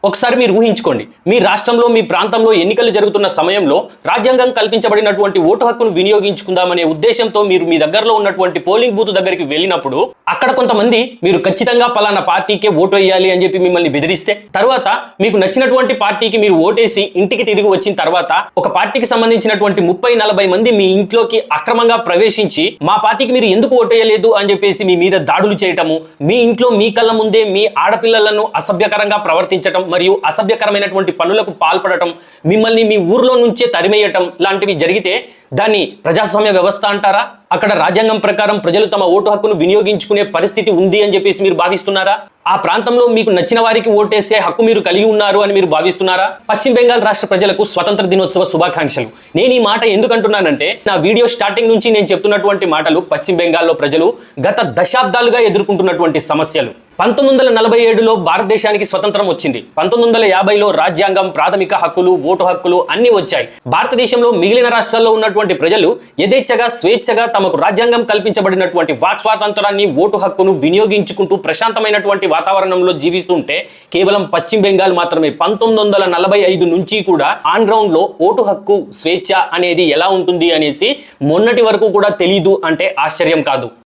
ఒకసారి మీరు ఊహించుకోండి, మీ రాష్ట్రంలో మీ ప్రాంతంలో ఎన్నికలు జరుగుతున్న సమయంలో రాజ్యాంగం కల్పించబడినటువంటి ఓటు హక్కును వినియోగించుకుందామనే ఉద్దేశంతో మీరు మీ దగ్గరలో ఉన్నటువంటి పోలింగ్ బూత్ దగ్గరికి వెళ్ళినప్పుడు అక్కడ కొంతమంది మీరు ఖచ్చితంగా పలానా పార్టీకే ఓటు వేయాలి అని చెప్పి మిమ్మల్ని బెదిరిస్తే, తర్వాత మీకు నచ్చినటువంటి పార్టీకి మీరు ఓటేసి ఇంటికి తిరిగి వచ్చిన తర్వాత ఒక పార్టీకి సంబంధించినటువంటి 30-40 మంది మీ ఇంట్లోకి అక్రమంగా ప్రవేశించి మా పార్టీకి మీరు ఎందుకు ఓటేయలేదు అని చెప్పేసి మీ మీద దాడులు చేయటము, మీ ఇంట్లో మీ కళ్ళ ముందే మీ ఆడపిల్లలను అసభ్యకరంగా ప్రవర్తించటం మరియు అసభ్యకరమైనటువంటి పనులకు పాల్పడటం, మిమ్మల్ని మీ ఊర్లో నుంచే తరిమేయటం లాంటివి జరిగితే దాన్ని ప్రజాస్వామ్య వ్యవస్థ అంటారా? అక్కడ రాజ్యాంగం ప్రకారం ప్రజలు తమ ఓటు హక్కును వినియోగించుకునే పరిస్థితి ఉంది అని చెప్పేసి మీరు భావిస్తున్నారా? ఆ ప్రాంతంలో మీకు నచ్చిన వారికి ఓటేసే హక్కు మీరు కలిగి ఉన్నారు అని మీరు భావిస్తున్నారా? పశ్చిమ బెంగాల్ రాష్ట్ర ప్రజలకు స్వతంత్ర దినోత్సవ శుభాకాంక్షలు. నేను ఈ మాట ఎందుకు అంటున్నానంటే, నా వీడియో స్టార్టింగ్ నుంచి నేను చెప్తున్నటువంటి మాటలు పశ్చిమ బెంగాల్లో ప్రజలు గత దశాబ్దాలుగా ఎదుర్కొంటున్నటువంటి సమస్యలు. 1947లో భారతదేశానికి స్వతంత్రం వచ్చింది. 1950లో రాజ్యాంగం, ప్రాథమిక హక్కులు, ఓటు హక్కులు అన్ని వచ్చాయి. భారతదేశంలో మిగిలిన రాష్ట్రాల్లో ఉన్నటువంటి ప్రజలు యథేచ్ఛగా, స్వేచ్ఛగా తమకు రాజ్యాంగం కల్పించబడినటువంటి వాక్ స్వాతంత్రాన్ని, ఓటు హక్కును వినియోగించుకుంటూ ప్రశాంతమైనటువంటి వాతావరణంలో జీవిస్తుంటే, కేవలం పశ్చిమ బెంగాల్ మాత్రమే 1945 నుంచి కూడా ఆన్ గ్రౌండ్ లో ఓటు హక్కు, స్వేచ్ఛ అనేది ఎలా ఉంటుంది అనేసి మొన్నటి వరకు కూడా తెలీదు అంటే ఆశ్చర్యం కాదు.